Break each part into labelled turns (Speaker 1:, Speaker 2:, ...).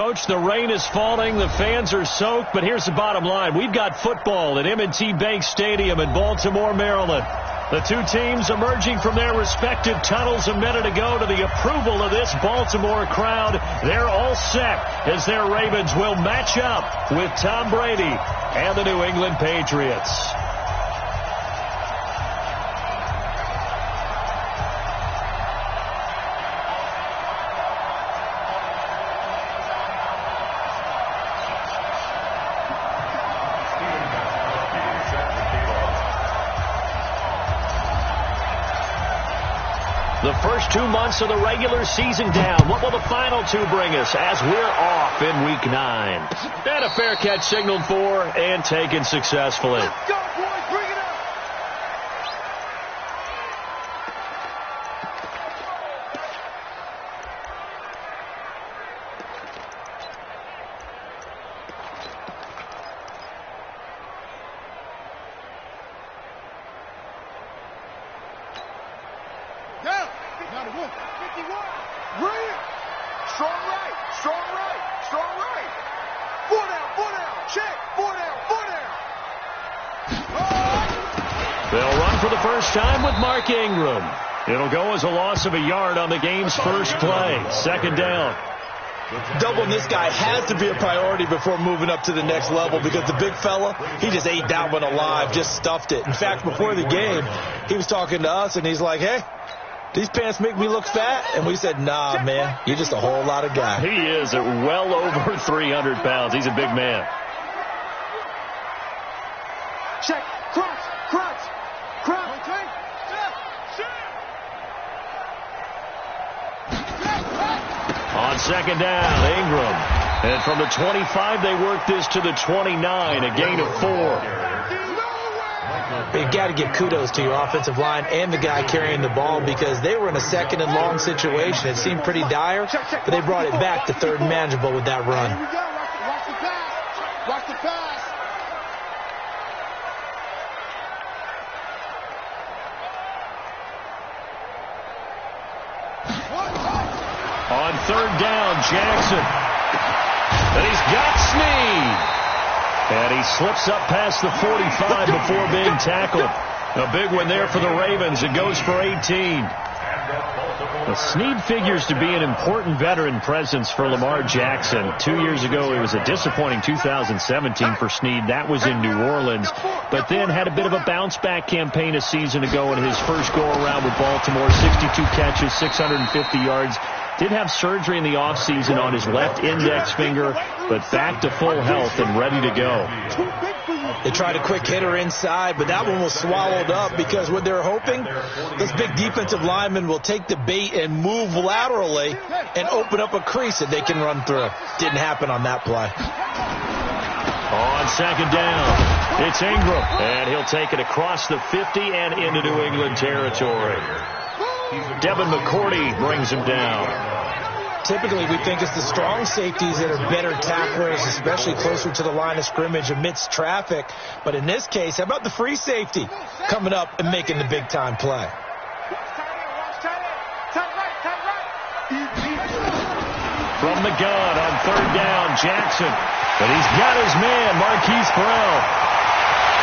Speaker 1: Coach, the rain is falling, the fans are soaked, but here's the bottom line. We've got football at M&T Bank Stadium in Baltimore, Maryland. The two teams emerging from their respective tunnels a minute ago to the approval of this Baltimore crowd. They're all set as their Ravens will match up with Tom Brady and the New England Patriots. The first 2 months of the regular season down. What will the final two bring us as we're off in Week 9? And a fair catch signaled for and taken successfully.
Speaker 2: Let's go, boys. Bring it up. Down. 91. 51. Brilliant. Strong right. Strong right. Strong right. 4 down. 4 down. Check. 4 down. 4 down.
Speaker 1: They'll run for the first time with Mark Ingram. It'll go as a loss of a yard on the game's first play. Second down.
Speaker 3: Doubling this guy has to be a priority before moving up to the next level because the big fella, he just ate that one alive, just stuffed it. In fact, before the game, he was talking to us, and he's like, hey, these pants make me look fat. And we said, nah, man, you're just a whole lot of guy.
Speaker 1: He is at well over 300 pounds. He's a big man.
Speaker 2: Check. Crunch. Crunch. Crunch. Okay.
Speaker 1: On second down, Ingram. And from the 25, they work this to the 29, a gain of 4.
Speaker 3: You've got to give kudos to your offensive line and the guy carrying the ball because they were in a second and long situation. It seemed pretty dire, but they brought it back to third and manageable with that run.
Speaker 2: Here we go. Watch the pass. Watch the pass.
Speaker 1: On third down, Jackson. And he's got Snead. And he slips up past the 45 before being tackled. A big one there for the Ravens. It goes for 18. Well, Snead figures to be an important veteran presence for Lamar Jackson. 2 years ago, it was a disappointing 2017 for Snead. That was in New Orleans. But then had a bit of a bounce-back campaign a season ago in his first go-around with Baltimore. 62 catches, 650 yards. Did have surgery in the offseason on his left index finger, but back to full health and ready to go.
Speaker 3: They tried a quick hitter inside, but that one was swallowed up because what they're hoping, this big defensive lineman will take the bait and move laterally and open up a crease that they can run through. Didn't happen on that play.
Speaker 1: On second down, it's Ingram, and he'll take it across the 50 and into New England territory. Devin McCourty brings him down.
Speaker 3: Typically, we think it's the strong safeties that are better tacklers, especially closer to the line of scrimmage amidst traffic. But in this case, how about the free safety coming up and making the big-time play?
Speaker 1: From the gun on third down, Jackson. But he's got his man, Marquise Brown.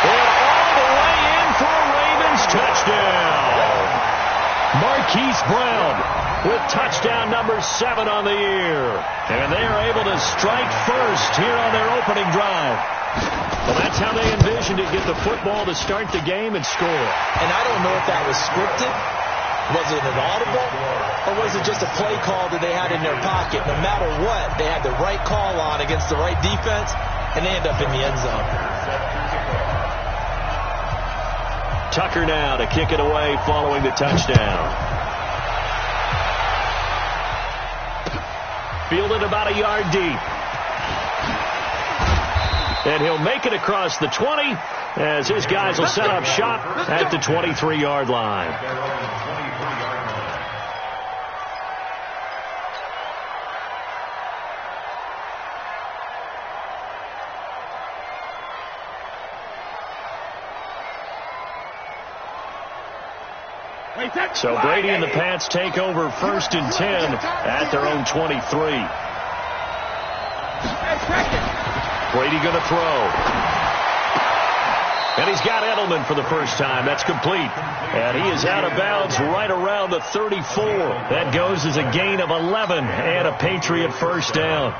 Speaker 1: And all the way in for a Ravens touchdown. Marquise Brown with touchdown number 7 on the year. And they are able to strike first here on their opening drive. Well, that's how they envisioned it, get the football to start the game and score.
Speaker 3: And I don't know if that was scripted. Was it an audible? Or was it just a play call that they had in their pocket? No matter what, they had the right call on against the right defense, and they end up in the end zone.
Speaker 1: Tucker now to kick it away following the touchdown. Fielded about a yard deep. And he'll make it across the 20 as his guys will set up shop at the 23-yard line. So Brady and the Pats take over 1st and 10 at their own 23. Brady going to throw. And he's got Edelman for the first time. That's complete. And he is out of bounds right around the 34. That goes as a gain of 11 and a Patriot first down.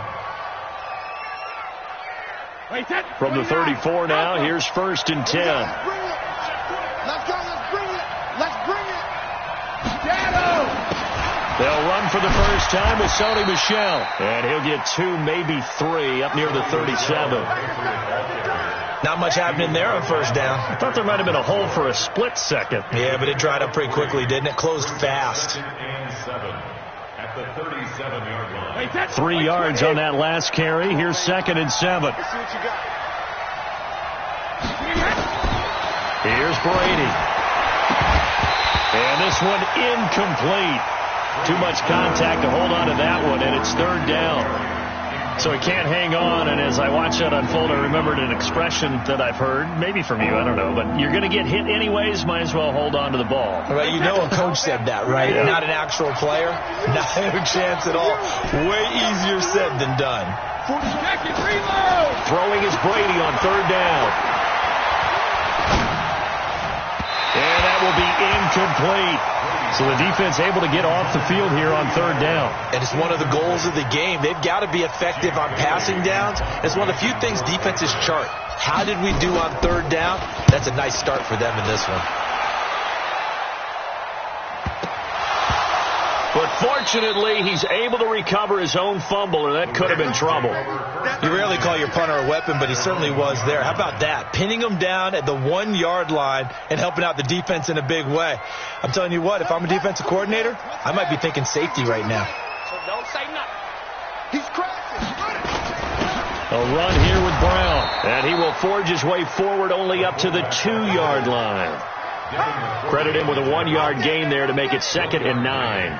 Speaker 1: From the 34 now, here's 1st and 10.
Speaker 2: Let's go. Let's bring it. Let's bring it. Dado.
Speaker 1: They'll run for the first time with Sony Michel. And he'll get 2, maybe 3 up near the 37.
Speaker 3: Not much happening there on first down.
Speaker 1: I thought there might have been a hole for a split second.
Speaker 3: Yeah, but it dried up pretty quickly, didn't it? Closed fast.
Speaker 4: At the 37-yard line.
Speaker 1: 3 yards on that last carry. Here's 2nd and 7.
Speaker 2: Let's see what you got.
Speaker 1: Here's Brady. And this one incomplete. Too much contact to hold on to that one, and it's 3rd down. So he can't hang on, and as I watch that unfold, I remembered an expression that I've heard, maybe from you, I don't know, but you're going to get hit anyways, might as well hold on to the ball.
Speaker 3: Well, you know a coach said that, right?
Speaker 1: Yeah.
Speaker 3: Not an actual player. Not a chance at all. Way easier said than done.
Speaker 1: Throwing is Brady on 3rd down. And that will be incomplete. So the defense able to get off the field here on 3rd down.
Speaker 3: And it's one of the goals of the game. They've got to be effective on passing downs. It's one of the few things defenses chart. How did we do on 3rd down? That's a nice start for them in this one.
Speaker 1: But fortunately, he's able to recover his own fumble, or that could have been trouble.
Speaker 3: You rarely call your punter a weapon, but he certainly was there. How about that? Pinning him down at the 1-yard line and helping out the defense in a big way. I'm telling you what, if I'm a defensive coordinator, I might be thinking safety right now.
Speaker 2: So don't say nothing. He's crashing.
Speaker 1: A run here with Brown, and he will forge his way forward only up to the 2-yard line. Credit him with a 1-yard gain there to make it 2nd and 9.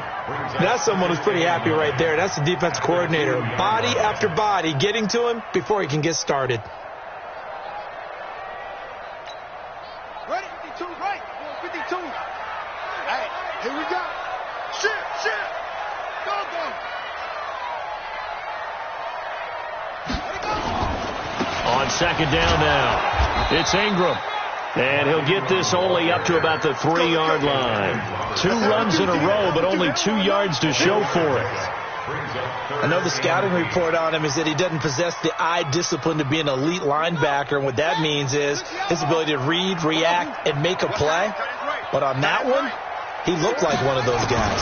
Speaker 3: That's someone who's pretty happy right there. That's the defense coordinator. Body after body getting to him before he can get started.
Speaker 2: Ready? 52, right? 52. Hey, here we go. Shit. Go.
Speaker 1: On 2nd down now, it's Ingram. And he'll get this only up to about the 3-yard line. 2 runs in a row, but only 2 yards to show for it.
Speaker 3: I know the scouting report on him is that he doesn't possess the eye discipline to be an elite linebacker. And what that means is his ability to read, react, and make a play. But on that one, he looked like one of those guys.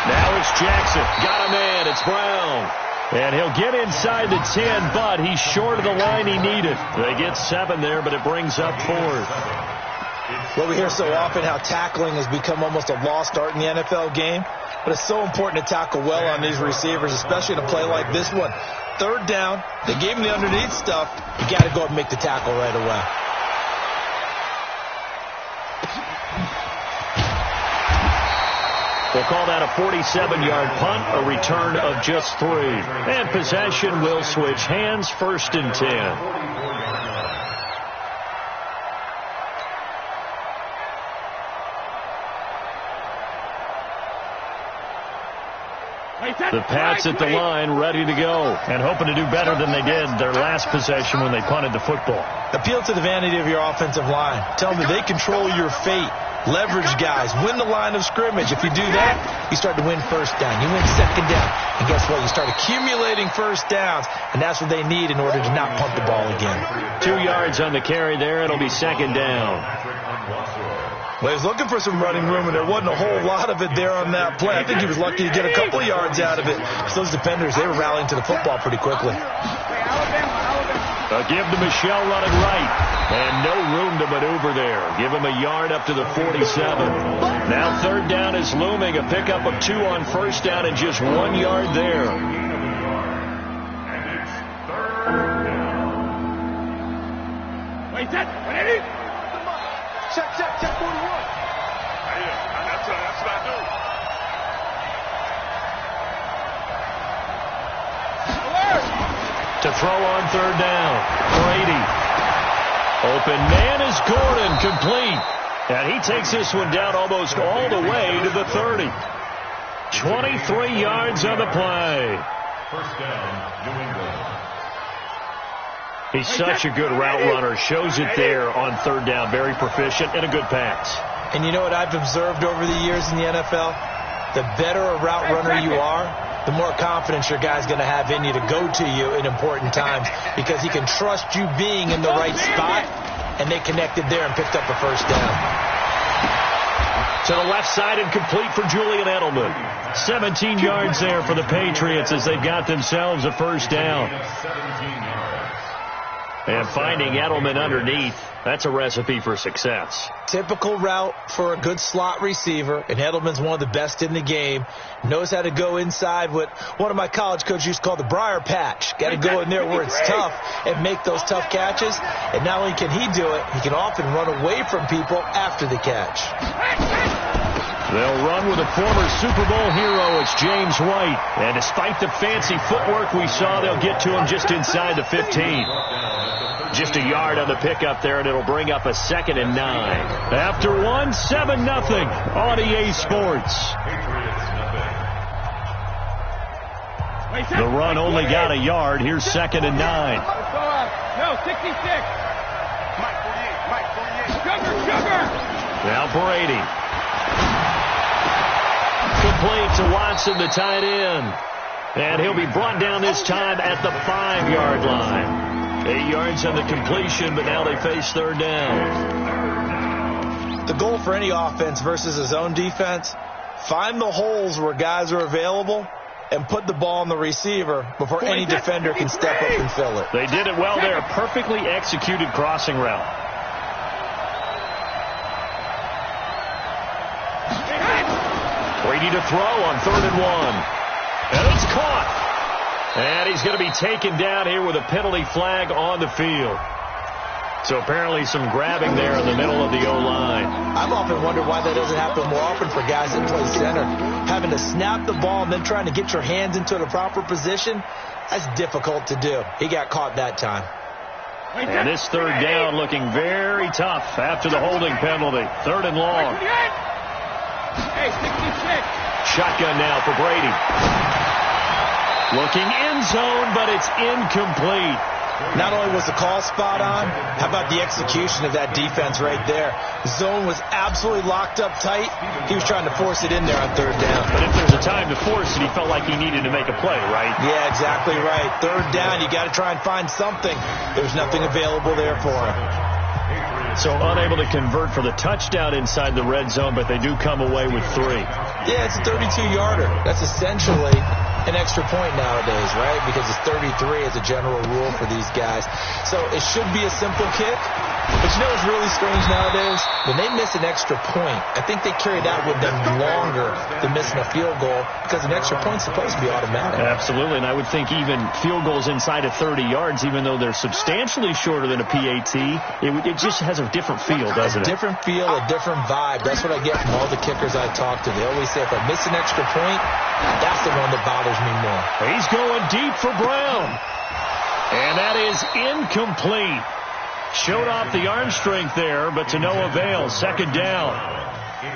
Speaker 1: Now it's Jackson. Got a man. It's Brown. And he'll get inside the 10, but he's short of the line he needed. They get 7 there, but it brings up 4th.
Speaker 3: Well, we hear so often how tackling has become almost a lost art in the NFL game. But it's so important to tackle well on these receivers, especially in a play like this one. 3rd down, they gave him the underneath stuff. You got to go and make the tackle right away.
Speaker 1: We'll call that a 47-yard punt, a return of just 3. And possession will switch hands, 1st and 10. The Pats at the line, ready to go, and hoping to do better than they did their last possession when they punted the football.
Speaker 3: Appeal to the vanity of your offensive line. Tell them that they control your fate. Leverage guys. Win the line of scrimmage. If you do that, you start to win 1st down. You win 2nd down. And guess what? You start accumulating 1st downs, and that's what they need in order to not punt the ball again.
Speaker 1: 2 yards on the carry there. It'll be 2nd down.
Speaker 3: Well, he was looking for some running room, and there wasn't a whole lot of it there on that play. I think he was lucky to get a couple of yards out of it. Because those defenders, they were rallying to the football pretty quickly.
Speaker 1: A give to Michel running right. And no room to maneuver there. Give him a yard up to the 47. Now 3rd down is looming. A pickup of 2 on 1st down and just 1 yard there.
Speaker 2: Wait, set. Ready? Check, 41. That's what I do.
Speaker 1: To throw on 3rd down. Brady. Open man is Gordon, complete. And he takes this one down almost all the way to the 30. 23 yards on the play.
Speaker 4: First down, New England.
Speaker 1: He's such a good route runner. Shows it there on third down. Very proficient and a good pass.
Speaker 3: And you know what I've observed over the years in the NFL? The better a route runner you are, the more confidence your guy's going to have in you to go to you in important times because he can trust you being in the right spot, and they connected there and picked up a first down.
Speaker 1: To the left side and complete for Julian Edelman. 17 yards there for the Patriots as they've got themselves a first down. And finding Edelman underneath, that's a recipe for success.
Speaker 3: Typical route for a good slot receiver, and Edelman's one of the best in the game. Knows how to go inside what one of my college coaches used to call the briar patch. Got to go in there where it's tough and make those tough catches. And not only can he do it, he can often run away from people after the catch.
Speaker 1: They'll run with a former Super Bowl hero. It's James White. And despite the fancy footwork we saw, they'll get to him just inside the 15. Just a yard on the pickup there, and it'll bring up a 2nd and 9. After 1, 7-0 on EA Sports. The run only got a yard. Here's 2nd and 9.
Speaker 2: No, 66. Mike 48. Sugar.
Speaker 1: Now Brady. Complete to Watson, the tight end. And he'll be brought down this time at the 5-yard line. 8 yards on the completion, but now they face third down.
Speaker 3: The goal for any offense versus a zone defense, find the holes where guys are available and put the ball on the receiver before any defender can step up and fill it.
Speaker 1: They did it well there. Perfectly executed crossing route. Brady to throw on 3rd and 1. And it's caught. And he's going to be taken down here with a penalty flag on the field. So apparently some grabbing there in the middle of the O-line.
Speaker 3: I've often wondered why that doesn't happen more often for guys that play center. Having to snap the ball and then trying to get your hands into the proper position, that's difficult to do. He got caught that time.
Speaker 1: And this third down looking very tough after the holding penalty. 3rd and long.
Speaker 2: Hey, 66.
Speaker 1: Shotgun now for Brady. Looking end zone, but it's incomplete.
Speaker 3: Not only was the call spot on, how about the execution of that defense right there? The zone was absolutely locked up tight. He was trying to force it in there on 3rd down.
Speaker 1: But if there's a time to force it, he felt like he needed to make a play, right?
Speaker 3: Yeah, exactly right. 3rd down, you got to try and find something. There's nothing available there for him.
Speaker 1: So unable to convert for the touchdown inside the red zone, but they do come away with 3.
Speaker 3: Yeah, it's a 32-yarder. That's essentially an extra point nowadays, right? Because it's 33 as a general rule for these guys. So it should be a simple kick. But you know what's really strange nowadays? When they miss an extra point, I think they carry that with them longer than missing a field goal because an extra point's supposed to be automatic.
Speaker 1: Absolutely, and I would think even field goals inside of 30 yards, even though they're substantially shorter than a PAT, it just has a different feel, doesn't it?
Speaker 3: A different feel, a different vibe. That's what I get from all the kickers I talk to. They always say if I miss an extra point, that's the one that bothers me more.
Speaker 1: He's going deep for Brown. And that is incomplete. Showed off the arm strength there, but to no avail. 2nd down.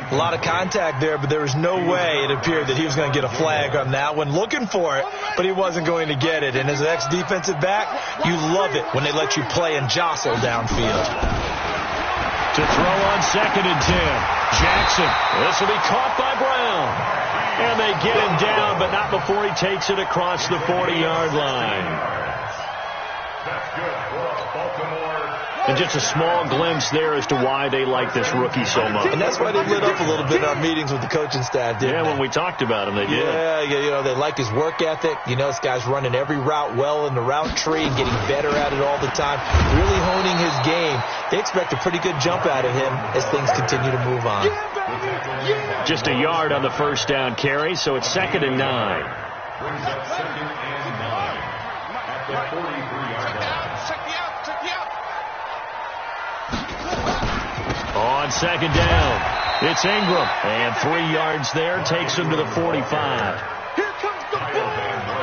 Speaker 3: A lot of contact there, but there was no way it appeared that he was going to get a flag on that one. Looking for it, but he wasn't going to get it. And as an ex-defensive back, you love it when they let you play and jostle downfield.
Speaker 1: To throw on 2nd and 10. Jackson. This will be caught by Brown. And they get him down, but not before he takes it across the 40-yard line.
Speaker 4: That's good for Baltimore.
Speaker 1: And just a small glimpse there as to why they like this rookie so much.
Speaker 3: And that's why they lit up a little bit in our meetings with the coaching staff, didn't they?
Speaker 1: When we talked about him, they did.
Speaker 3: Yeah, you know, they like his work ethic. You know, this guy's running every route well in the route tree and getting better at it all the time, really honing his game. They expect a pretty good jump out of him as things continue to move on.
Speaker 1: Just a yard on the first down carry, so it's 2nd and 9.
Speaker 4: Brings up 2nd and 9 at the 43-yard line.
Speaker 1: On 2nd down, it's Ingram. And 3 yards there, takes him to the 45.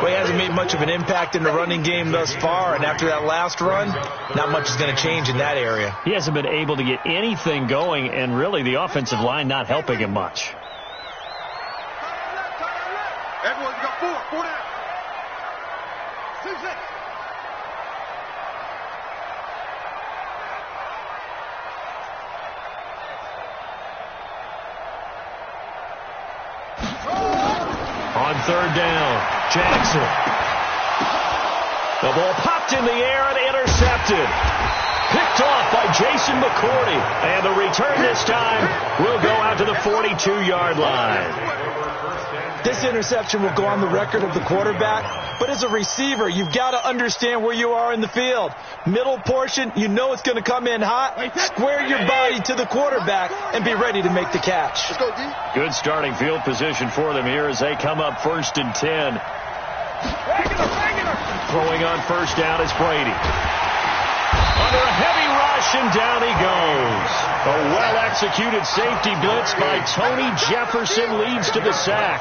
Speaker 3: Well, he hasn't made much of an impact in the running game thus far, and after that last run, not much is going to change in that area.
Speaker 1: He hasn't been able to get anything going, and really the offensive line not helping him much.
Speaker 2: Everyone got 4 down.
Speaker 1: On third down, Jackson. The ball popped in the air and intercepted. Picked off by Jason McCourty. And the return this time will go out to the 42-yard line.
Speaker 3: This interception will go on the record of the quarterback, but as a receiver, you've got to understand where you are in the field. Middle portion, you know it's going to come in hot. Square your body to the quarterback and be ready to make the catch.
Speaker 2: Let's go, D.
Speaker 1: Good starting field position for them here as they come up 1st and 10. Throwing on first down is Brady. Under a heavy rush, and down he goes. A well-executed safety blitz by Tony Jefferson leads to the sack.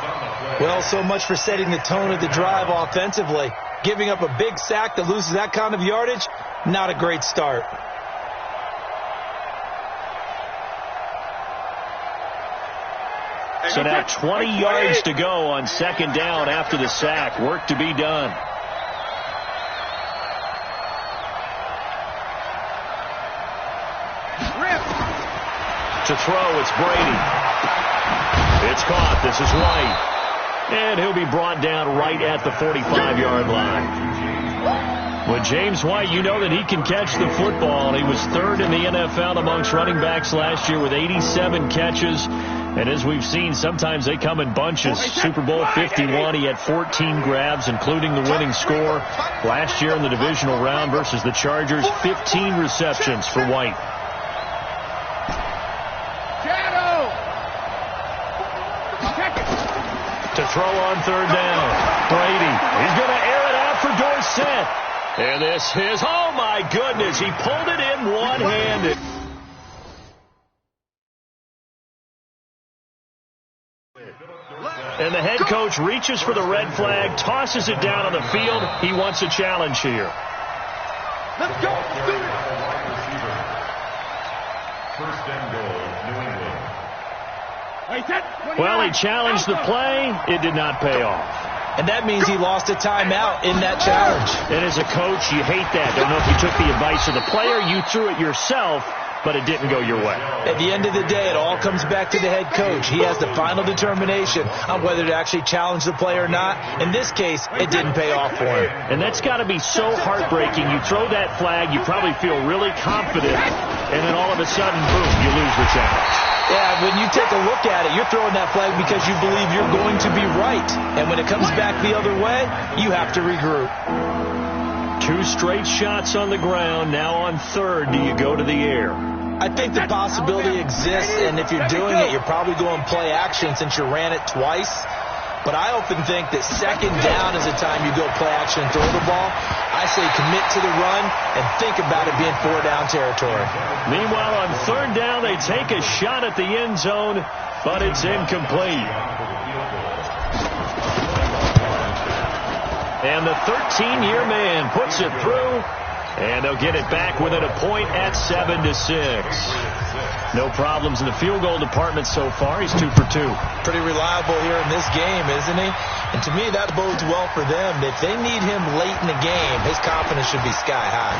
Speaker 3: Well, so much for setting the tone of the drive offensively. Giving up a big sack that loses that kind of yardage, not a great start.
Speaker 1: So now 20 yards to go on 2nd down after the sack. Work to be done. To throw, it's Brady. It's caught. This is White. And he'll be brought down right at the 45-yard line. With James White, you know that he can catch the football. He was 3rd in the NFL amongst running backs last year with 87 catches. And as we've seen, sometimes they come in bunches. Super Bowl 51, he had 14 grabs, including the winning score. Last year in the divisional round versus the Chargers, 15 receptions for White. To throw on 3rd down, Brady. He's going to air it out for Dorsett. And this is, oh my goodness, he pulled it in one-handed. And the head coach reaches for the red flag, tosses it down on the field. He wants a challenge here.
Speaker 2: Let's go. Let's do it.
Speaker 4: 1st and goal, New England.
Speaker 1: Well, he challenged the play. It did not pay off.
Speaker 3: And that means he lost a timeout in that challenge.
Speaker 1: And as a coach, you hate that. Don't know if you took the advice of the player. You threw it yourself, but it didn't go your way.
Speaker 3: At the end of the day, it all comes back to the head coach. He has the final determination on whether to actually challenge the play or not. In this case, it didn't pay off for him.
Speaker 1: And that's got to be so heartbreaking. You throw that flag, you probably feel really confident, and then all of a sudden, boom, you lose the challenge.
Speaker 3: Yeah, when you take a look at it, you're throwing that flag because you believe you're going to be right. And when it comes back the other way, you have to regroup.
Speaker 1: 2 straight shots on the ground. Now on 3rd, do you go to the air?
Speaker 3: I think the possibility exists, and if you're doing it, you're probably going play action since you ran it twice. But I often think that 2nd down is the time you go play action and throw the ball. I say commit to the run and think about it being 4-down territory.
Speaker 1: Meanwhile, on 3rd down, they take a shot at the end zone, but it's incomplete. And the 13-year man puts it through, and they'll get it back within a point at 7-6. No problems in the field goal department so far. He's 2 for 2.
Speaker 3: Pretty reliable here in this game, isn't he? And to me, that bodes well for them. If they need him late in the game, his confidence should be sky high.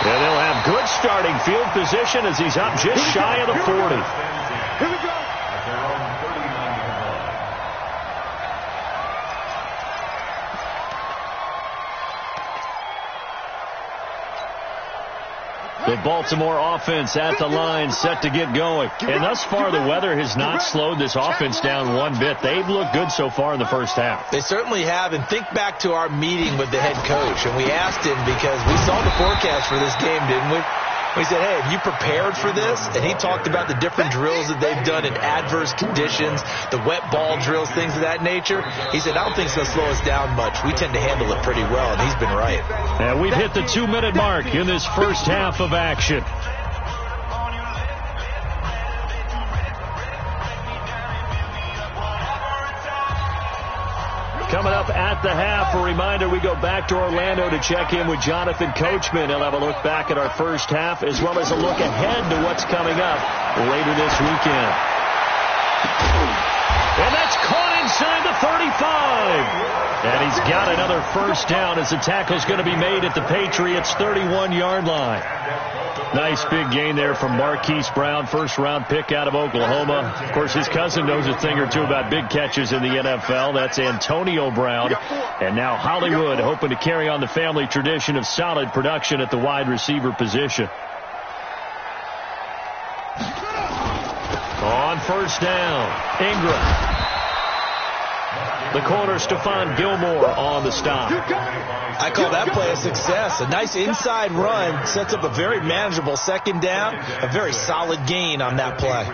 Speaker 1: Yeah, they'll have good starting field position as he's up just shy of the 40.
Speaker 2: Here we go.
Speaker 1: The Baltimore offense at the line, set to get going. And thus far, the weather has not slowed this offense down one bit. They've looked good so far in the first half.
Speaker 3: They certainly have. And think back to our meeting with the head coach. And we asked him because we saw the forecast for this game, didn't we? We said, hey, have you prepared for this? And he talked about the different drills that they've done in adverse conditions, the wet ball drills, things of that nature. He said, I don't think it's going to slow us down much. We tend to handle it pretty well, and he's been right.
Speaker 1: And we've hit the 2-minute mark in this first half of action. Coming up at the half, a reminder, we go back to Orlando to check in with Jonathan Coachman. He'll have a look back at our first half as well as a look ahead to what's coming up later this weekend. And that's caught inside the 35. And he's got another first down as the tackle's going to be made at the Patriots' 31-yard line. Nice big gain there from Marquise Brown, first-round pick out of Oklahoma. Of course, his cousin knows a thing or two about big catches in the NFL. That's Antonio Brown. And now Hollywood hoping to carry on the family tradition of solid production at the wide receiver position. On first down, Ingram. The corner, Stephon Gilmore on the stop.
Speaker 3: I call that play a success. A nice inside run sets up a very manageable second down. A very solid gain on that play.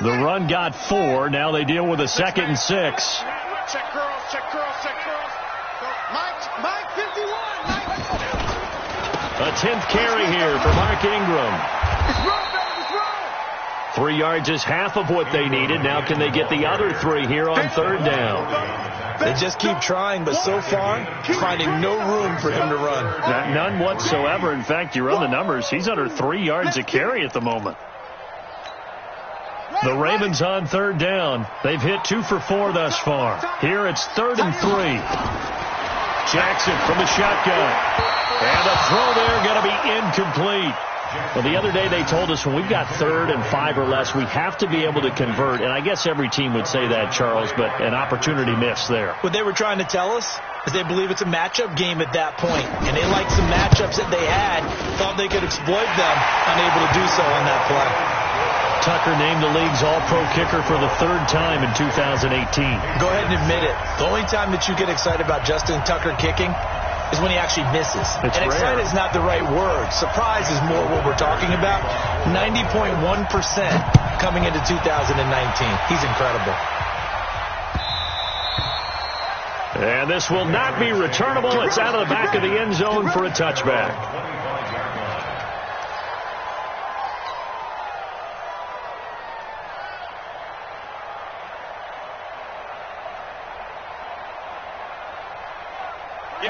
Speaker 1: The run got 4. Now they deal with a 2nd and 6.
Speaker 2: Check curls, check curls, check curls. Mike 51.
Speaker 1: A 10th carry here for Mark Ingram.
Speaker 2: It's wrong, baby, it's wrong.
Speaker 1: 3 yards is half of what they needed. Now can they get the other 3 here on 3rd down?
Speaker 3: They just keep trying, but so far, finding no room for him to run.
Speaker 1: None whatsoever. In fact, you run the numbers. He's under 3 yards a carry at the moment. The Ravens on 3rd down. They've hit 2 for 4 thus far. Here it's 3rd and 3. Jackson from the shotgun. And the throw there going to be incomplete. Well, the other day they told us when we've got 3rd and 5 or less, we have to be able to convert. And I guess every team would say that, Charles, but an opportunity missed there.
Speaker 3: What they were trying to tell us is they believe it's a matchup game at that point. And they liked some matchups that they had, thought they could exploit them, unable to do so on that play.
Speaker 1: Tucker named the league's all-pro kicker for the 3rd time in 2018.
Speaker 3: Go ahead and admit it. The only time that you get excited about Justin Tucker kicking is when he actually misses.
Speaker 1: It's
Speaker 3: and
Speaker 1: rare.
Speaker 3: excited is not the right word. Surprise is more what we're talking about. 90.1% coming into 2019. He's incredible.
Speaker 1: And this will not be returnable. It's out of the back of the end zone for a touchback.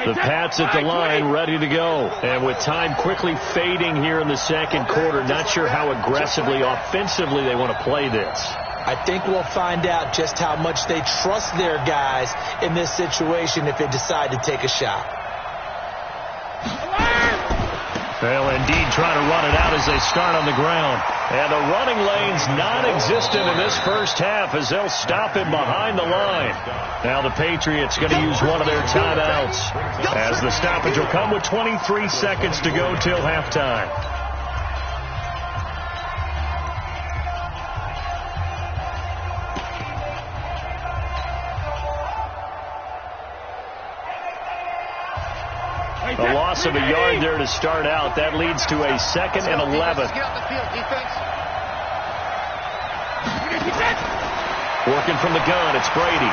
Speaker 1: The Pats at the line, ready to go. And with time quickly fading here in the 2nd quarter, not sure how aggressively, offensively they want to play this.
Speaker 3: I think we'll find out just how much they trust their guys in this situation if they decide to take a shot.
Speaker 1: They'll indeed try to run it out as they start on the ground. And the running lane's non-existent in this first half as they'll stop him behind the line. Now the Patriots going to use one of their timeouts as the stoppage will come with 23 seconds to go till halftime. A loss of a yard there to start out. That leads to a 2nd and 11. Working from the gun, it's Brady.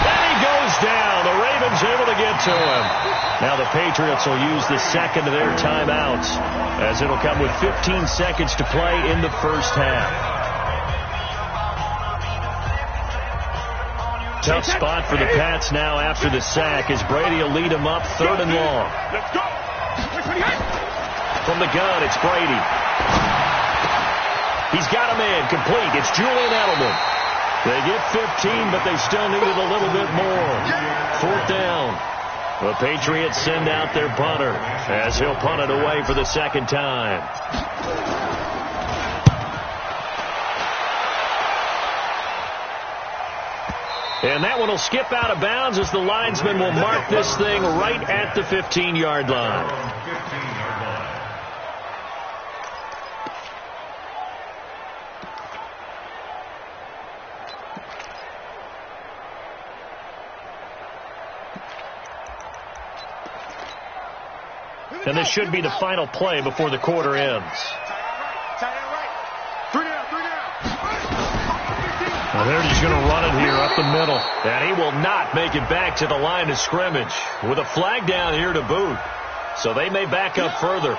Speaker 1: And he goes down. The Ravens able to get to him. Now the Patriots will use the 2nd of their timeouts as it'll come with 15 seconds to play in the first half. Tough spot for the Pats now after the sack as Brady will lead them up 3rd and long.
Speaker 2: Let's go.
Speaker 1: From the gun, it's Brady. He's got him in, complete. It's Julian Edelman. They get 15, but they still needed a little bit more. 4th down. The Patriots send out their punter as he'll punt it away for the 2nd time. And that one will skip out of bounds as the linesman will mark this thing right at the 15-yard line. And this should be the final play before the quarter ends. Well, they're just going to run it here up the middle. And he will not make it back to the line of scrimmage with a flag down here to boot. So they may back up further.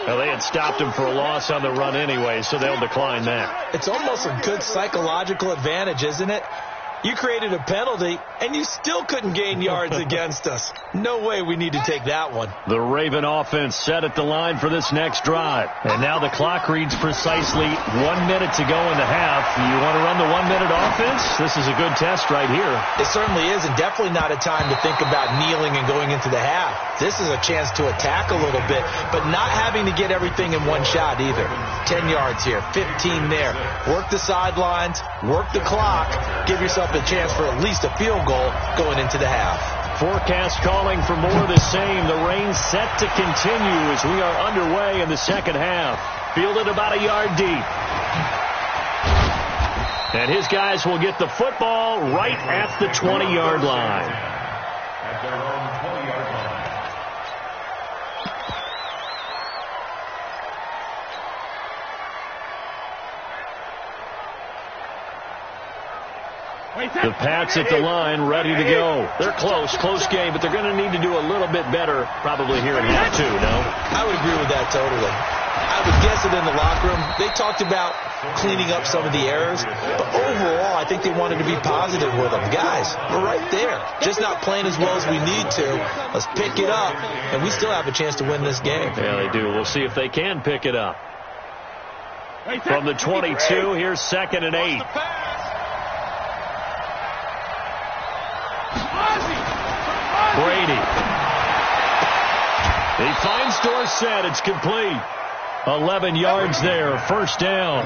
Speaker 1: Well, they had stopped him for a loss on the run anyway, so they'll decline that.
Speaker 3: It's almost a good psychological advantage, isn't it? You created a penalty, and you still couldn't gain yards against us. No way we need to take that one.
Speaker 1: The Raven offense set at the line for this next drive. And now the clock reads precisely 1 minute to go in the half. You want to run the 1 minute offense? This is a good test right here.
Speaker 3: It certainly is, and definitely not a time to think about kneeling and going into the half. This is a chance to attack a little bit, but not having to get everything in one shot either. 10 yards here, 15 there. Work the sidelines, work the clock, give yourself a chance for at least a field goal going into the half.
Speaker 1: Forecast calling for more of the same. The rain set to continue as we are underway in the second half. Fielded about a yard deep. And his guys will get the football right at the 20-yard line.
Speaker 4: At their own 20-yard line.
Speaker 1: The Pats at the line, ready to go. They're close game, but they're going to need to do a little bit better probably here in half two, no?
Speaker 3: I would agree with that totally. I would guess that in the locker room, they talked about cleaning up some of the errors, but overall, I think they wanted to be positive with them. Guys, we're right there. Just not playing as well as we need to. Let's pick it up, and we still have a chance to win this game.
Speaker 1: Yeah, they do. We'll see if they can pick it up. From the 22, here's 2nd and 8. Brady. He finds Dorsett. It's complete. 11 yards there. First down.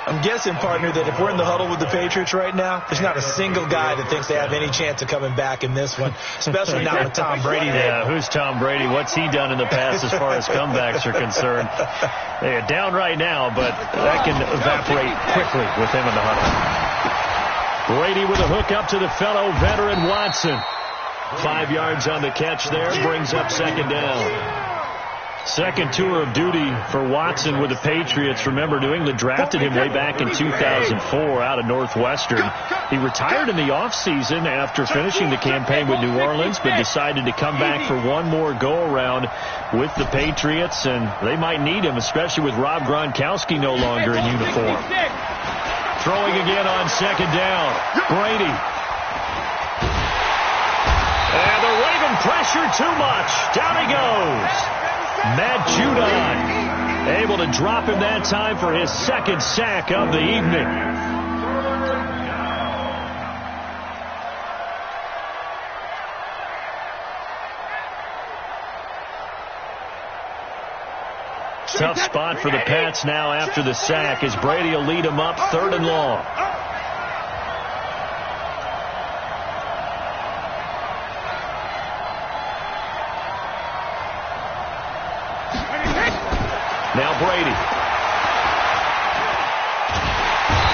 Speaker 3: I'm guessing, partner, that if we're in the huddle with the Patriots right now, there's not a single guy that thinks they have any chance of coming back in this one, especially not with Tom Brady there.
Speaker 1: Yeah, who's Tom Brady? What's he done in the past as far as comebacks are concerned? They're down right now, but that can evaporate quickly with him in the huddle. Brady with a hook up to the fellow veteran Watson. 5 yards on the catch there, brings up 2nd down. Second tour of duty for Watson with the Patriots. Remember, New England drafted him way back in 2004 out of Northwestern. He retired in the offseason after finishing the campaign with New Orleans, but decided to come back for one more go-around with the Patriots, and they might need him, especially with Rob Gronkowski no longer in uniform. Throwing again on 2nd down. Brady. And the Raven pressure too much. Down he goes. Matt Judon able to drop him that time for his 2nd sack of the evening. Tough spot for the Pats now after the sack as Brady will lead them up 3rd and long. Now Brady.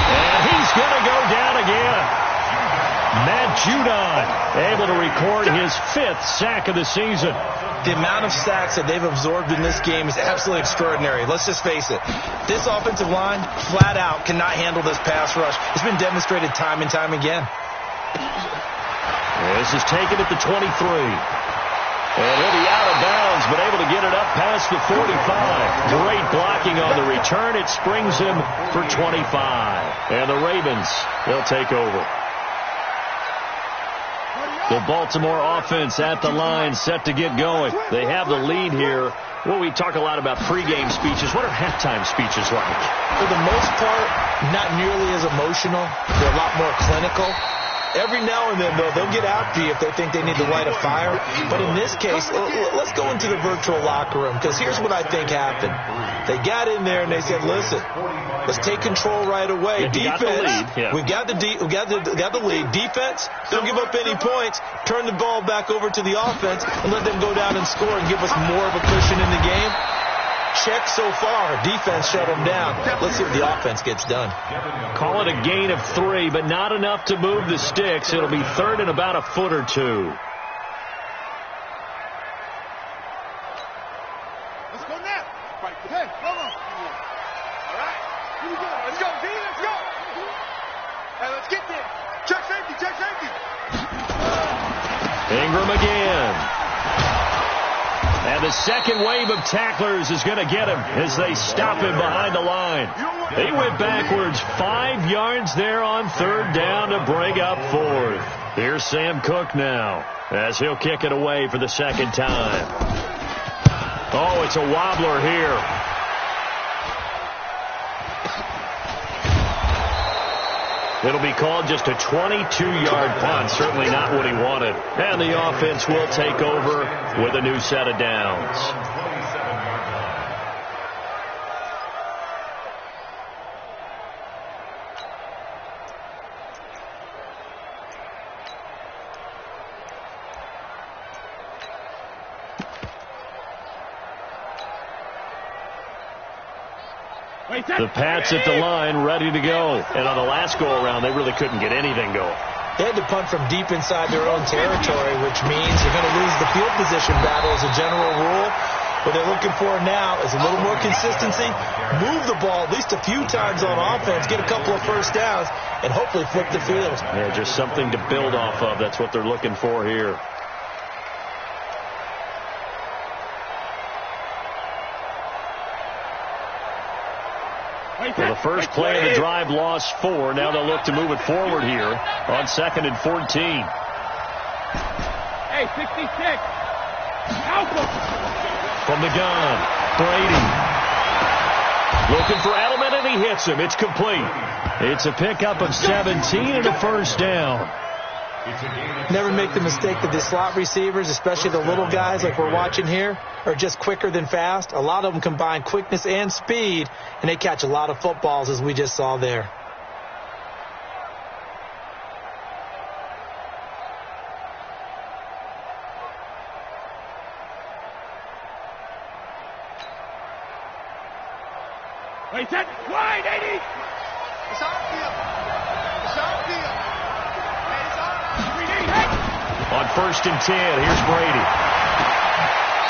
Speaker 1: And he's going to go down again. Matt Judon able to record his 5th sack of the season.
Speaker 3: The amount of sacks that they've absorbed in this game is absolutely extraordinary. Let's just face it. This offensive line, flat out, cannot handle this pass rush. It's been demonstrated time and time again.
Speaker 1: This is taken at the 23. And he'll be out of bounds, but able to get it up past the 45. Great blocking on the return. It springs him for 25. And the Ravens, they'll take over. The Baltimore offense at the line, set to get going. They have the lead here. Well, we talk a lot about pregame speeches. What are halftime speeches like?
Speaker 3: For the most part, not nearly as emotional. They're a lot more clinical. Every now and then, though, they'll get after you if they think they need to light a fire. But in this case, let's go into the virtual locker room, because here's what I think happened. They got in there and they said, listen, let's take control right away. Defense, we've got the lead. Defense, don't give up any points. Turn the ball back over to the offense and let them go down and score and give us more of a cushion in the game. Check so far. Defense shut them down. Let's see what the offense gets done.
Speaker 1: Call it a gain of 3, but not enough to move the sticks. It'll be 3rd and about a foot or 2.
Speaker 2: Let's go now. Hey, come on. All right. Here we go. Let's go, D. Let's go. Hey, let's get there. Check safety. Check safety.
Speaker 1: Ingram again. And the second wave of tacklers is going to get him as they stop him behind the line. He went backwards 5 yards there on third down to bring up fourth. Here's Sam Cook now as he'll kick it away for the second time. Oh, it's a wobbler here. It'll be called just a 22-yard punt. Certainly not what he wanted. And the offense will take over with a new set of downs. The Pats at the line, ready to go. And on the last go-around, they really couldn't get anything going.
Speaker 3: They had to punt from deep inside their own territory, which means you're going to lose the field position battle as a general rule. What they're looking for now is a little more consistency, move the ball at least a few times on offense, get a couple of first downs, and hopefully flip the field.
Speaker 1: Yeah, just something to build off of. That's what they're looking for here. Well, the first play of the drive lost 4. Now they'll look to move it forward here on 2nd and 14.
Speaker 2: Hey, 66. Alpha.
Speaker 1: From the gun, Brady. Looking for Edelman, and he hits him. It's complete. It's a pickup of 17 and a first down.
Speaker 3: Never make the mistake that the slot receivers, especially the little guys like we're watching here, are just quicker than fast. A lot of them combine quickness and speed, and they catch a lot of footballs, as we just saw there.
Speaker 2: Wait, set, wide, 80. It's on field. It's on field.
Speaker 1: On 1st and 10, here's Brady.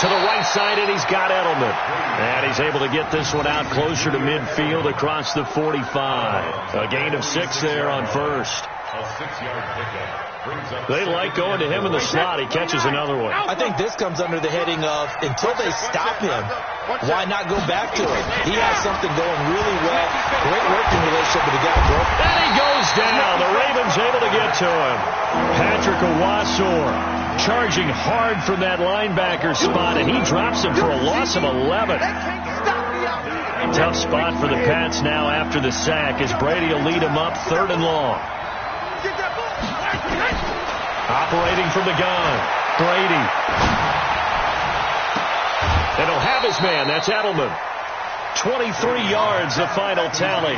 Speaker 1: To the right side, and he's got Edelman. And he's able to get this one out closer to midfield across the 45. A gain of 6 there on first.
Speaker 4: A 6-yard pickup.
Speaker 1: They like going to him in the slot. He catches another one.
Speaker 3: I think this comes under the heading of, until they stop him, why not go back to him? He has something going really well. Great working relationship with the guy, bro.
Speaker 1: And he goes down. The Ravens able to get to him. Patrick Owasor charging hard from that linebacker spot, and he drops him for a loss of 11. Tough spot for the Pats now after the sack as Brady will lead him up 3rd and long. Operating from the gun, Brady. And he'll have his man. That's Edelman. 23 yards, the final tally.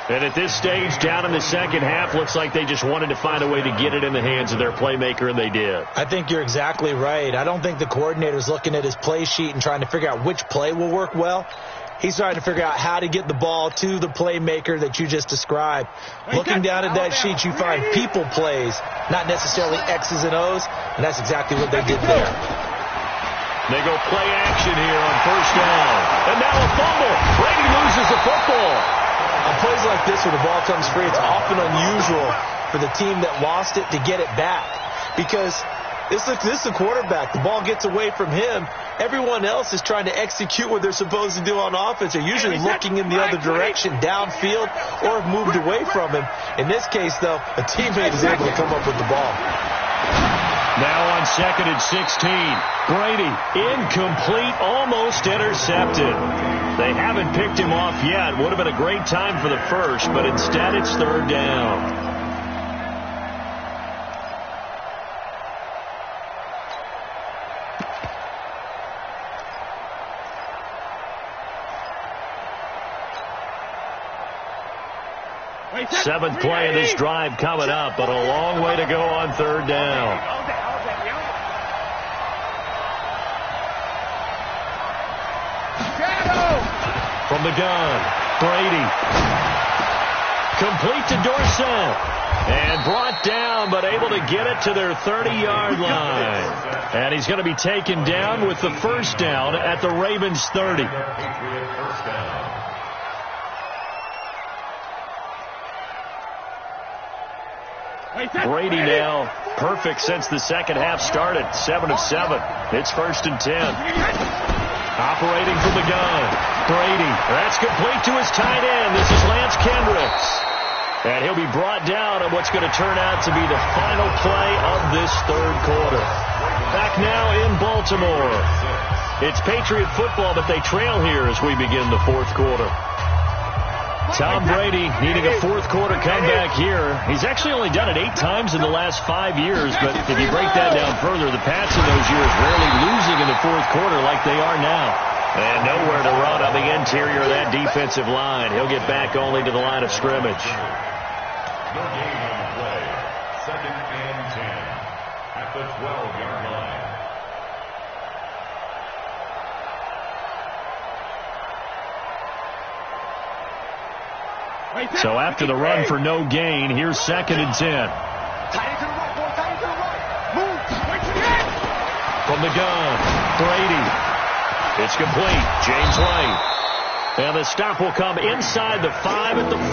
Speaker 1: And at this stage, down in the second half, looks like they just wanted to find a way to get it in the hands of their playmaker, and they did.
Speaker 3: I think you're exactly right. I don't think the coordinator's looking at his play sheet and trying to figure out which play will work well. He's trying to figure out how to get the ball to the playmaker that you just described. Looking down at that sheet, you find people plays, not necessarily X's and O's, and that's exactly what they did there.
Speaker 1: They go play action here on 1st down. And now a fumble. Brady loses the football.
Speaker 3: On plays like this where the ball comes free, it's often unusual for the team that lost it to get it back. Because this is a quarterback. The ball gets away from him. Everyone else is trying to execute what they're supposed to do on offense. They're usually looking in the other direction, downfield, or have moved away from him. In this case, though, a teammate is able to come up with the ball.
Speaker 1: Now on 2nd and 16. Brady, incomplete, almost intercepted. They haven't picked him off yet. Would have been a great time for the first, but instead it's 3rd down. Seventh play of this drive coming up, but a long way to go on 3rd down. From the gun, Brady. Complete to Dorsett. And brought down, but able to get it to their 30-yard line. And he's going to be taken down with the first down at the Ravens 30. Brady now perfect since the second half started. 7 of 7. It's 1st and 10. Operating from the gun. Brady. That's complete to his tight end. This is Lance And he'll be brought down on what's going to turn out to be the final play of this third quarter. Back now in Baltimore. It's Patriot football, but they trail here as we begin the fourth quarter. Tom Brady needing a fourth quarter comeback here. He's actually only done it 8 times in the last 5 years, but if you break that down further, the Pats in those years rarely losing in the fourth quarter like they are now. And nowhere to run on the interior of that defensive line. He'll get back only to the line of scrimmage.
Speaker 4: No game on the play. 2nd and 10 at the 12-yard line.
Speaker 1: So after the run for no gain, here's 2nd and 10.
Speaker 2: Tight end to the right, boy. Tight end to the right. Move. Wait to the end.
Speaker 1: From the gun, Brady. It's complete. James White. And the stop will come inside the 5 at the 4.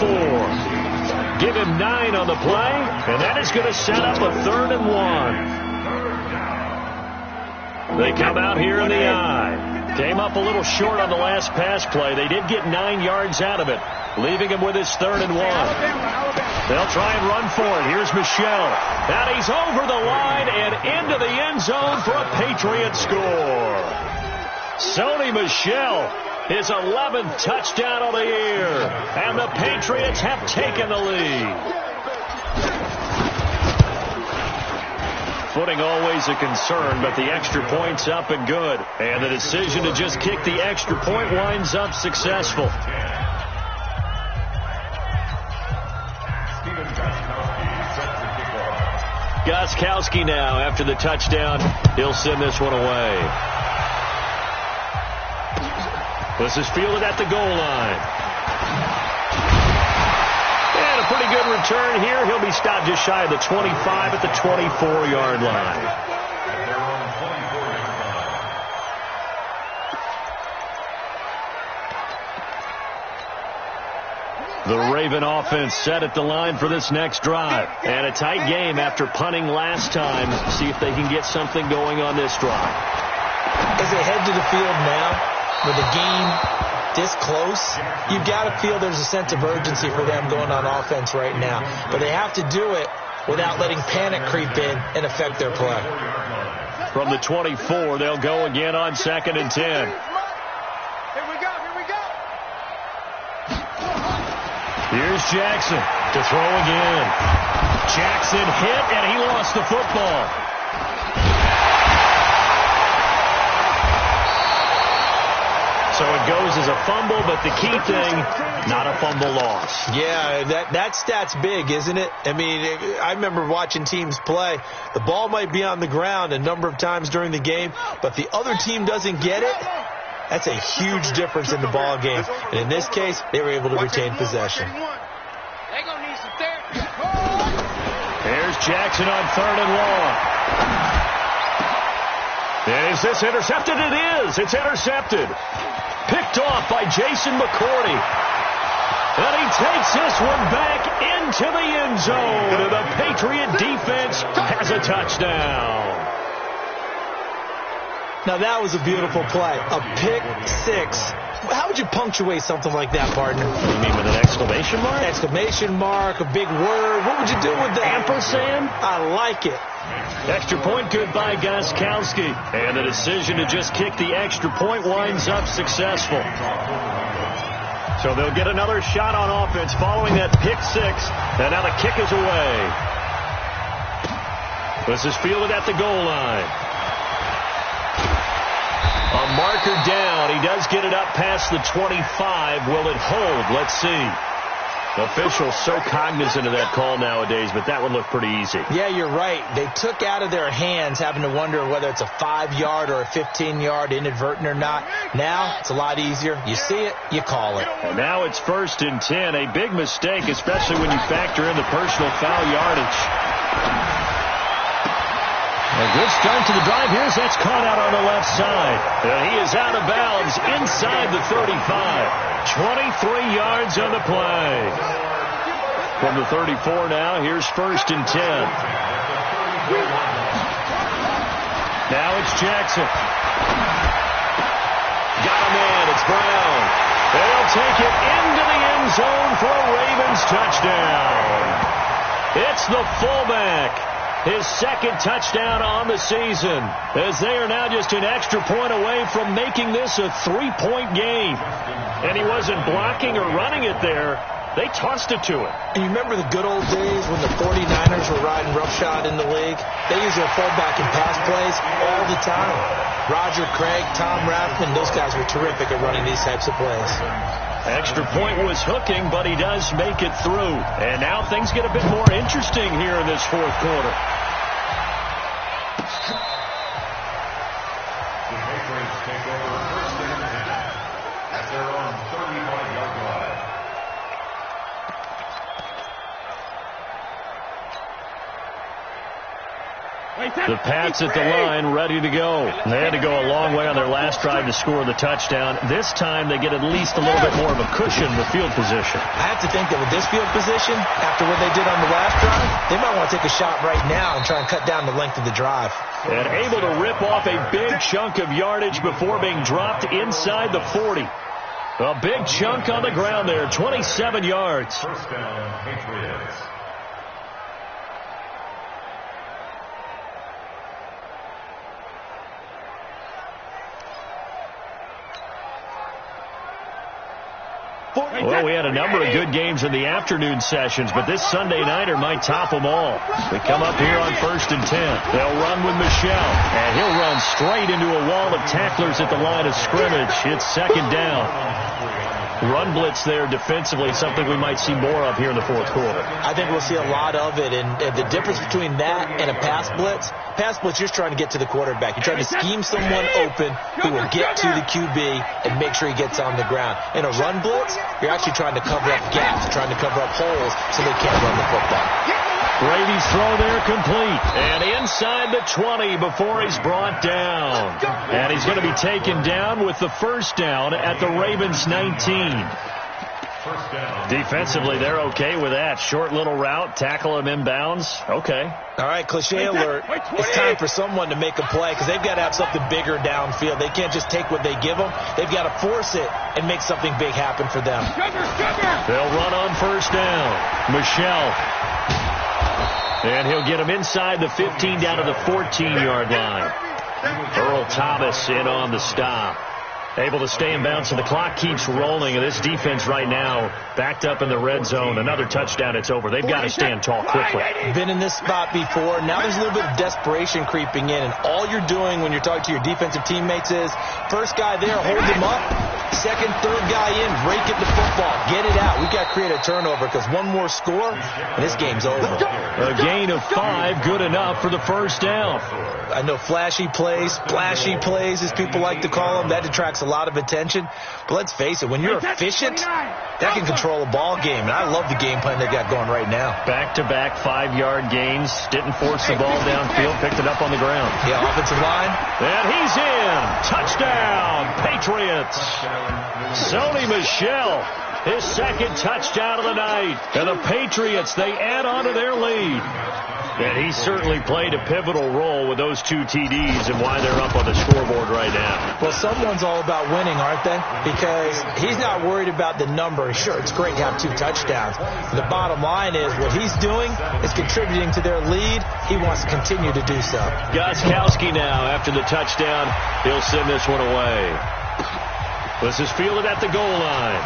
Speaker 1: Give him 9 on the play, and that is going to set up a 3rd and 1. They come out here in the eye. Came up a little short on the last pass play. They did get 9 yards out of it, leaving him with his 3rd and 1. They'll try and run for it. Here's Michel. And he's over the line and into the end zone for a Patriot score. Sony Michel, his 11th touchdown of the year. And the Patriots have taken the lead. Footing always a concern, but the extra point's up and good. And the decision to just kick the extra point winds up successful. Gostkowski now after the touchdown. He'll send this one away. This is fielded at the goal line. And a pretty good return here. He'll be stopped just shy of the 25 at the 24-yard line. The Raven offense set at the line for this next drive. And a tight game after punting last time. See if they can get something going on this drive.
Speaker 3: As they head to the field now, with the game this close, you've got to feel there's a sense of urgency for them going on offense right now. But they have to do it without letting panic creep in and affect their play.
Speaker 1: From the 24, they'll go again on 2nd and 10.
Speaker 2: Here we go.
Speaker 1: Here's Jackson to throw again. Jackson hit, and he lost the football. So it goes as a fumble, but the key thing, not a fumble loss.
Speaker 3: Yeah, that stat's big, isn't it? I mean, I remember watching teams play. The ball might be on the ground a number of times during the game, but the other team doesn't get it. That's a huge difference in the ball game. And in this case, they were able to retain possession.
Speaker 2: They're going to need some therapy.
Speaker 1: There's Jackson on 3rd and long. Is this intercepted? It is. It's intercepted. Picked off by Jason McCourty. And he takes this one back into the end zone. And the Patriot defense has a touchdown.
Speaker 3: Now, that was a beautiful play. A pick 6. How would you punctuate something like that, partner?
Speaker 1: You mean with an exclamation mark?
Speaker 3: Exclamation mark, a big word. What would you do with that?
Speaker 1: Ampersand?
Speaker 3: I like it.
Speaker 1: Extra point good by Gostkowski. And the decision to just kick the extra point winds up successful. So they'll get another shot on offense following that pick 6. And now the kick is away. This is fielded at the goal line. A marker down. He does get it up past the 25. Will it hold? Let's see. Officials so cognizant of that call nowadays, but that one looked pretty easy.
Speaker 3: Yeah, you're right. They took out of their hands having to wonder whether it's a 5-yard or a 15-yard inadvertent or not. Now, it's a lot easier. You see it, you call it.
Speaker 1: And now it's 1st and 10. A big mistake, especially when you factor in the personal foul yardage. A good start to the drive. Here's that's caught out on the left side. And he is out of bounds inside the 35. 23 yards on the play. From the 34 now, here's 1st and 10. Now it's Jackson. Got him in. It's Brown. And he'll take it into the end zone for a Ravens touchdown. It's the fullback. His second touchdown on the season, as they are now just an extra point away from making this a 3-point game. And he wasn't blocking or running it there. They tossed it to him.
Speaker 3: And you remember the good old days when the 49ers were riding roughshod in the league? They used their fullback in pass plays all the time. Roger Craig, Tom Rathman, those guys were terrific at running these types of plays.
Speaker 1: Extra point was hooking, but he does make it through. And now things get a bit more interesting here in this fourth quarter.
Speaker 4: The Patriots take over first and 10 at their own 35-yard line.
Speaker 1: The Pats at the line, ready to go. They had to go a long way on their last drive to score the touchdown. This time they get at least a little bit more of a cushion with field position.
Speaker 3: I have to think that with this field position, after what they did on the last drive, they might want to take a shot right now and try and cut down the length of the drive.
Speaker 1: And able to rip off a big chunk of yardage before being dropped inside the 40. A big chunk on the ground there, 27 yards.
Speaker 4: First down, Patriots.
Speaker 1: Well, we had a number of good games in the afternoon sessions, but this Sunday nighter might top them all. We come up here on 1st and 10. They'll run with Michel, and he'll run straight into a wall of tacklers at the line of scrimmage. It's second down. Run blitz there defensively, something we might see more of here in the fourth quarter.
Speaker 3: I think we'll see a lot of it, and the difference between that and a pass blitz, you're just trying to get to the quarterback. You're trying to scheme someone open who will get to the QB and make sure he gets on the ground. In a run blitz, you're actually trying to cover up gaps, trying to cover up holes so they can't run the football.
Speaker 1: Brady's throw there complete. And inside the 20 before he's brought down. And he's going to be taken down with the first down at the Ravens 19. Defensively, they're okay with that. Short little route, tackle him inbounds. Okay.
Speaker 3: All right, cliche alert. It's time for someone to make a play because they've got to have something bigger downfield. They can't just take what they give them. They've got to force it and make something big happen for them.
Speaker 1: They'll run on first down. Michel. And he'll get him inside the 15 down to the 14-yard line. Earl Thomas in on the stop. Able to stay in bounds, so the clock keeps rolling. And this defense right now backed up in the red zone. Another touchdown, it's over. They've got to stand tall quickly.
Speaker 3: Been in this spot before. Now there's a little bit of desperation creeping in. And all you're doing when you're talking to your defensive teammates is, first guy there, hold him up. Second, third guy in, break it to football. Get it out. We've got to create a turnover because one more score, and this game's over.
Speaker 1: A gain of 5, good enough for the first down.
Speaker 3: I know flashy plays, splashy plays, as people like to call them, that attracts a lot of attention. But let's face it, when you're efficient, that can control a ball game. And I love the game plan they got going right now.
Speaker 1: Back-to-back 5-yard gains. Didn't force the ball downfield. Picked it up on the ground.
Speaker 3: Yeah, offensive line.
Speaker 1: And he's in. Touchdown, Patriots. Sony Michel, his second touchdown of the night. And the Patriots, they add on to their lead. And he certainly played a pivotal role with those 2 TDs and why they're up on the scoreboard right now.
Speaker 3: Well, someone's all about winning, aren't they? Because he's not worried about the number. Sure, it's great to have 2 touchdowns. The bottom line is what he's doing is contributing to their lead. He wants to continue to do so.
Speaker 1: Gostkowski now, after the touchdown, he'll send this one away. This is fielded at the goal line.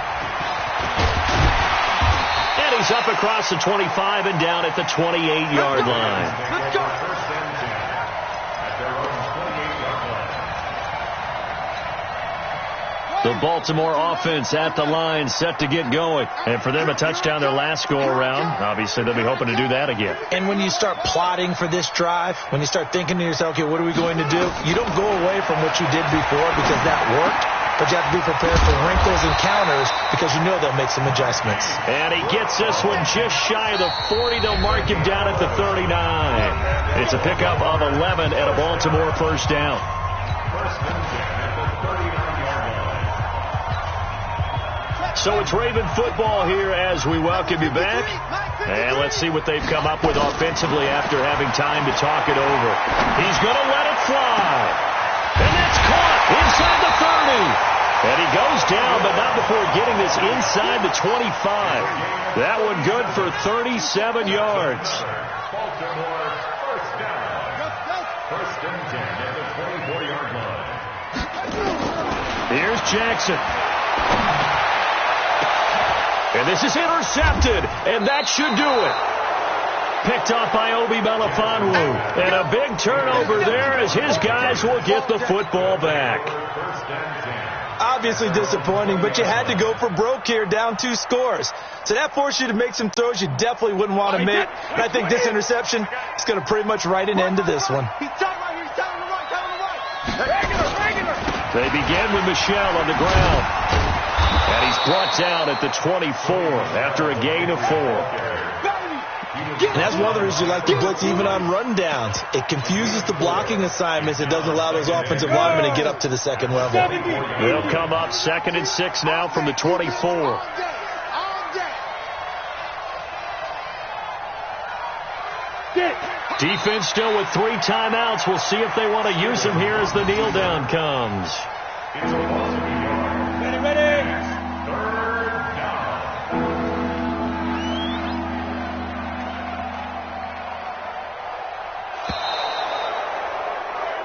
Speaker 1: And he's up across the 25 and down at the 28-yard line.
Speaker 4: Let's go. First and 10 at their own 28-yard line.
Speaker 1: The Baltimore offense at the line, set to get going. And for them, a touchdown their last go-around. Obviously, they'll be hoping to do that again.
Speaker 3: And when you start plotting for this drive, when you start thinking to yourself, okay, what are we going to do? You don't go away from what you did before because that worked. But you have to be prepared for wrinkles and counters because you know they'll make some adjustments.
Speaker 1: And he gets this one just shy of the 40. They'll mark him down at the 39. It's a pickup of 11 at a Baltimore first down.
Speaker 4: First and 10 at the 39-yard line.
Speaker 1: So it's Raven football here as we welcome you back. And let's see what they've come up with offensively after having time to talk it over. He's going to let it fly. And that's caught inside the 30. And he goes down, but not before getting this inside the 25. That one good for 37 yards.
Speaker 4: Baltimore first down. First and 10 at the 24-yard line.
Speaker 1: Here's Jackson. And this is intercepted, and that should do it. Picked off by Obi Melifonwu. And a big turnover there as his guys will get the football back.
Speaker 4: First and 10.
Speaker 3: Obviously disappointing, but you had to go for broke here, down 2 scores. So that forced you to make some throws you definitely wouldn't want to make. And I think this interception is going to pretty much write an end to this one.
Speaker 2: He's tight right here. He's tight on the right. Tight on the right. Regular.
Speaker 1: They begin with Michel on the ground. And he's brought down at the 24 after a gain of 4.
Speaker 3: And that's one of the reasons you like to blitz even on rundowns. It confuses the blocking assignments. It doesn't allow those offensive linemen to get up to the second level.
Speaker 1: They'll come up 2nd and 6 now from the 24. Defense still with 3 timeouts. We'll see if they want to use them here as the kneel down comes.
Speaker 4: It's a loss